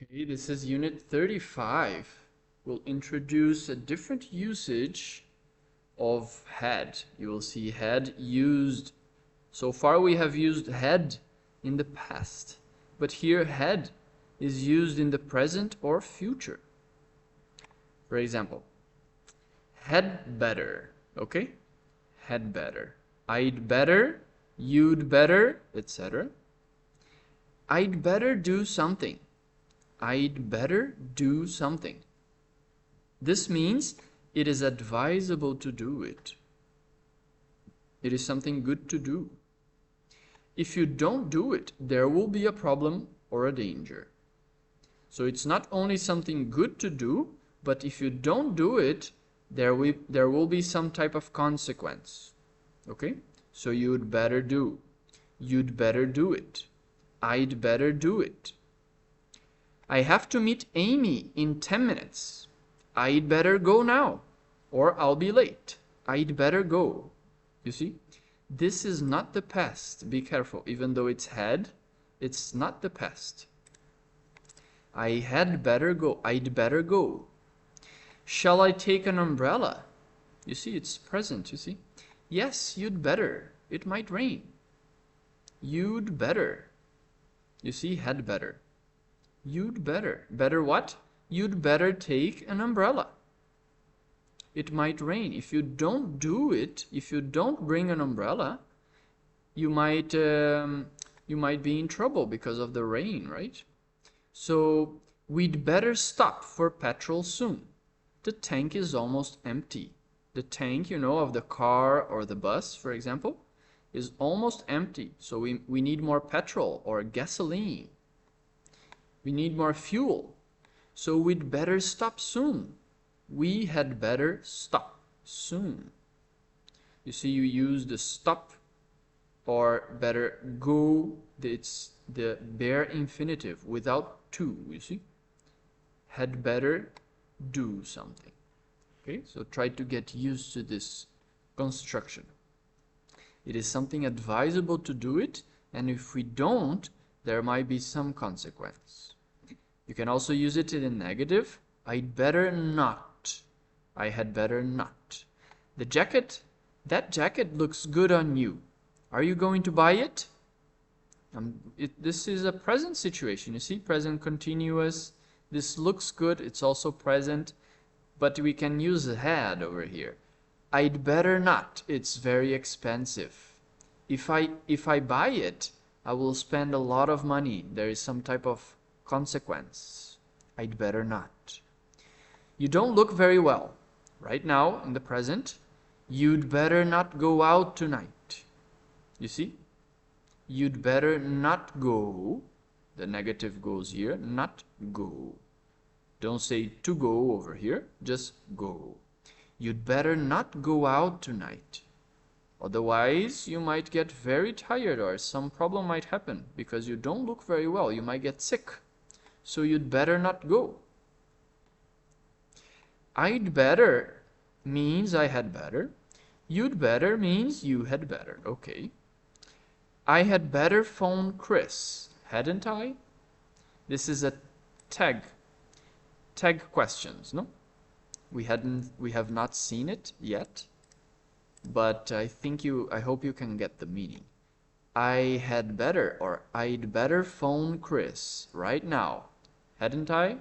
Okay, this is unit 35. We'll introduce a different usage of had. You will see had used. So far we have used had in the past, but here had is used in the present or future. For example, had better, okay? Had better. I'd better, you'd better, etc. I'd better do something. I'd better do something. This means it is advisable to do it. It is something good to do. If you don't do it, there will be a problem or a danger. So it's not only something good to do, but if you don't do it, there will be some type of consequence. Okay? So you'd better do. You'd better do it. I'd better do it. I have to meet Amy in 10 minutes. I'd better go now, or I'll be late. I'd better go. You see? This is not the past. Be careful. Even though it's had, it's not the past. I had better go. I'd better go. Shall I take an umbrella? You see, it's present, you see? Yes, you'd better. It might rain. You'd better. You see, had better. You'd better. Better what? You'd better take an umbrella. It might rain. If you don't do it, if you don't bring an umbrella, you might be in trouble because of the rain, right? So we'd better stop for petrol soon. The tank is almost empty. The tank, of the car or the bus, for example, is almost empty. So we need more petrol or gasoline. We need more fuel. So we'd better stop soon. We had better stop soon. You see, you use the stop or better go. It's the bare infinitive without to, you see. Had better do something. Okay, so try to get used to this construction. It is something advisable to do it, and if we don't, there might be some consequence. You can also use it in a negative. I'd better not. I had better not. That jacket looks good on you. Are you going to buy it? This is a present situation. You see, present continuous. This looks good. It's also present. But we can use had over here. I'd better not. It's very expensive. If I buy it, I will spend a lot of money. There is some type of consequence. I'd better not. You don't look very well. Right now, in the present, you'd better not go out tonight. You see? You'd better not go. The negative goes here, not go. Don't say to go over here, just go. You'd better not go out tonight. Otherwise, you might get very tired or some problem might happen because you don't look very well. You might get sick. So you'd better not go. I'd better means I had better. You'd better means you had better. Okay. I had better phone Chris, hadn't I? This is a tag questions, no? We have not seen it yet, but I hope you can get the meaning. I had better or I'd better phone Chris right now, hadn't I?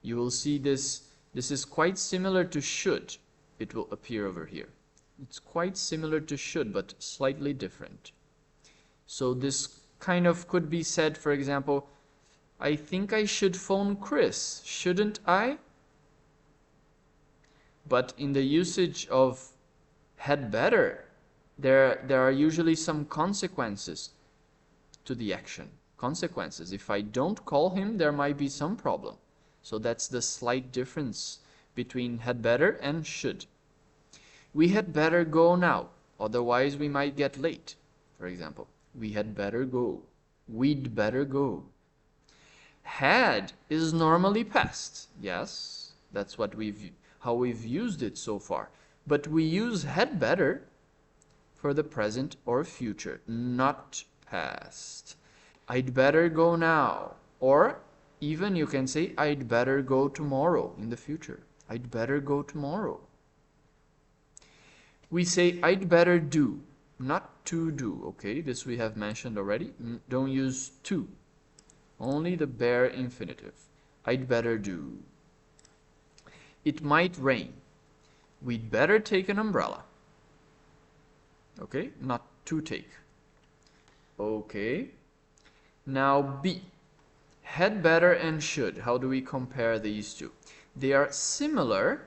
You will see this is quite similar to should. It will appear over here. It's quite similar to should, but slightly different. So this kind of could be said, for example, I think I should phone Chris, shouldn't I? But in the usage of had better, there are usually some consequences to the action. Consequences. If I don't call him, there might be some problem. So that's the slight difference between had better and should. We had better go now, otherwise we might get late. For example, we had better go. We'd better go. Had is normally past. Yes, that's how we've used it so far. But we use had better for the present or future, not past. I'd better go now, Or even you can say, I'd better go tomorrow in the future. I'd better go tomorrow. We say, I'd better do, not to do, okay? This we have mentioned already. Don't use to. Only the bare infinitive. I'd better do. It might rain. We'd better take an umbrella. Okay? Not to take. Okay. Now B. Had better and should. How do we compare these two? They are similar,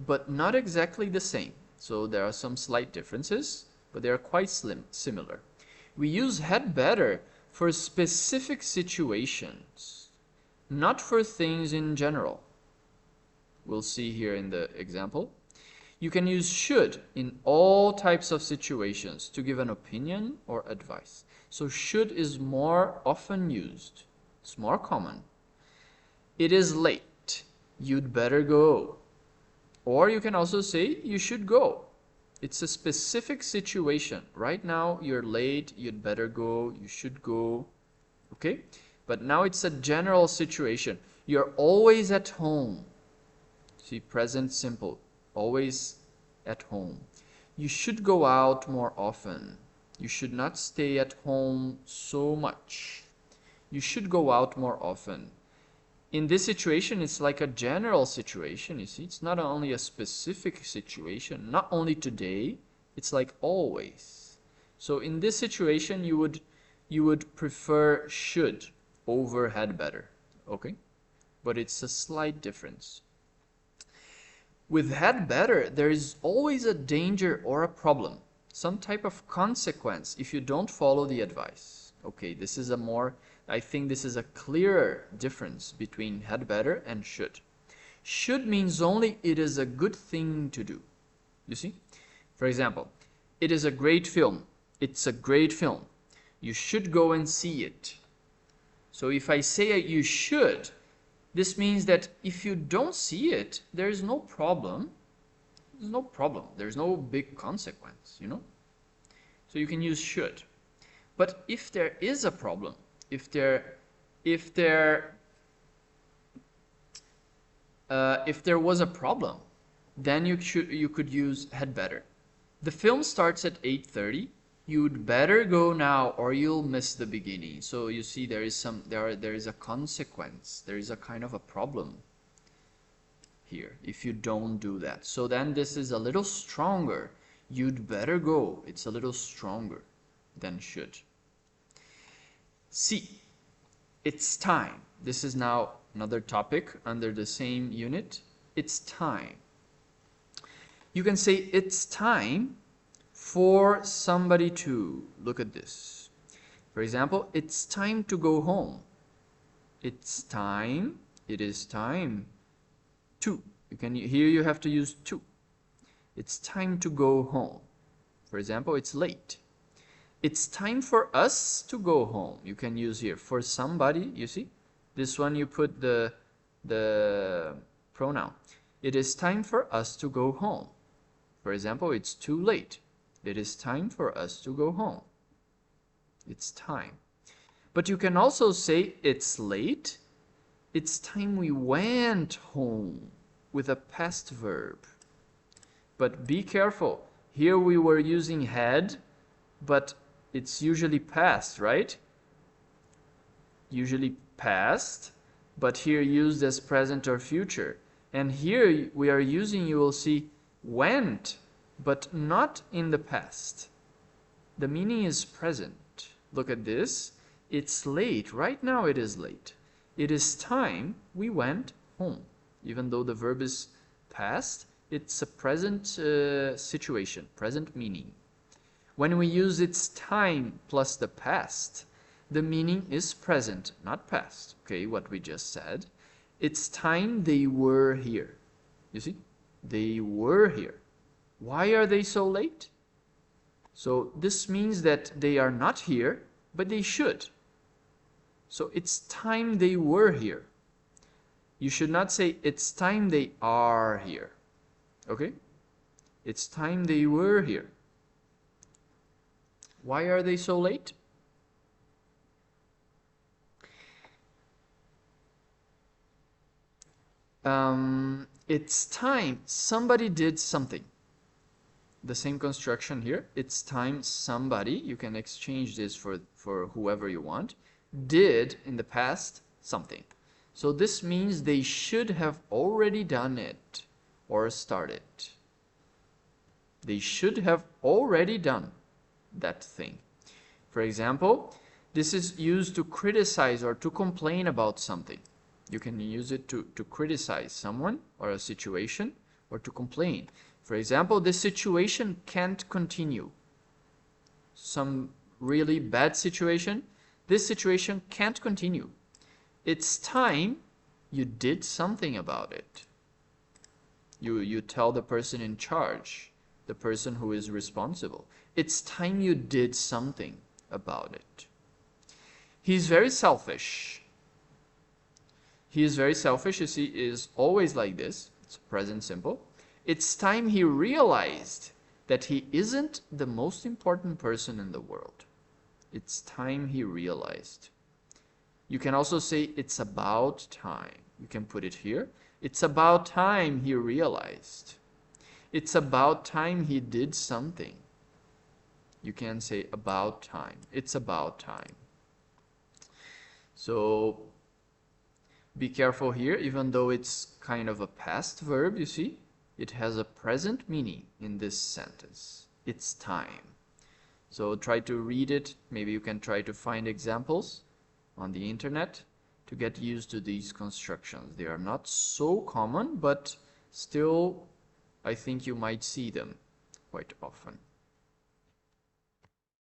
but not exactly the same. So there are some slight differences, but they are quite similar. We use had better for specific situations, not for things in general. We'll see here in the example. You can use should in all types of situations to give an opinion or advice. So should is more often used. It's more common. It is late. You'd better go. Or you can also say you should go. It's a specific situation. Right now you're late, you'd better go, you should go. Okay? But now it's a general situation. You're always at home. See, present simple. Always at home. You should go out more often. You should not stay at home so much. You should go out more often. In this situation, it's like a general situation, you see. It's not only a specific situation, not only today, it's like always. So in this situation, you would prefer should over had better, okay? But it's a slight difference. With had better, there is always a danger or a problem, some type of consequence if you don't follow the advice. Okay, this is I think this is a clearer difference between had better and should. Should means only it is a good thing to do. You see? For example, it is a great film. It's a great film. You should go and see it. So if I say you should, this means that if you don't see it, there is no problem. There's no problem. There's no big consequence, you know? So you can use should. But if there is a problem, if there was a problem, then you could use had better. The film starts at 8:30. You'd better go now or you'll miss the beginning. So you see there is a consequence. There is a kind of a problem here if you don't do that. So then this is a little stronger. You'd better go. It's a little stronger than should. C. It's time. This is now another topic under the same unit. It's time. You can say it's time for somebody to. Look at this. For example, it's time to go home. It's time. It is time to. Here you have to use to. It's time to go home. For example, it's late. It's time for us to go home. You can use here for somebody, you see? This one you put the pronoun. It is time for us to go home. For example, it's too late. It is time for us to go home. It's time. But you can also say it's late. It's time we went home with a past verb. But be careful. Here we were using had, but it's usually past, right? Usually past, but here used as present or future. And here we are using, you will see, went, but not in the past. The meaning is present. Look at this. It's late. Right now it is late. It is time we went home. Even though the verb is past, it's a present situation, present meaning. When we use it's time plus the past, the meaning is present, not past. Okay, what we just said. It's time they were here. You see? They were here. Why are they so late? So this means that they are not here, but they should. So it's time they were here. You should not say it's time they are here. Okay? It's time they were here. Why are they so late? It's time somebody did something. The same construction here. It's time somebody, you can exchange this for whoever you want, did in the past something. So this means they should have already done it or started. They should have already done that thing. For example, this is used to criticize or to complain about something. You can use it to criticize someone or a situation or to complain. For example, this situation can't continue. Some really bad situation, this situation can't continue. It's time you did something about it. You tell the person in charge, the person who is responsible. It's time you did something about it. He's very selfish. He is very selfish, you see, is always like this. It's present simple. It's time he realized that he isn't the most important person in the world. It's time he realized. You can also say it's about time. You can put it here. It's about time he realized. It's about time he did something. You can say about time. It's about time. So be careful here, even though it's kind of a past verb, you see, it has a present meaning in this sentence. It's time. So try to read it. Maybe you can try to find examples on the internet to get used to these constructions. They are not so common, but still I think you might see them quite often.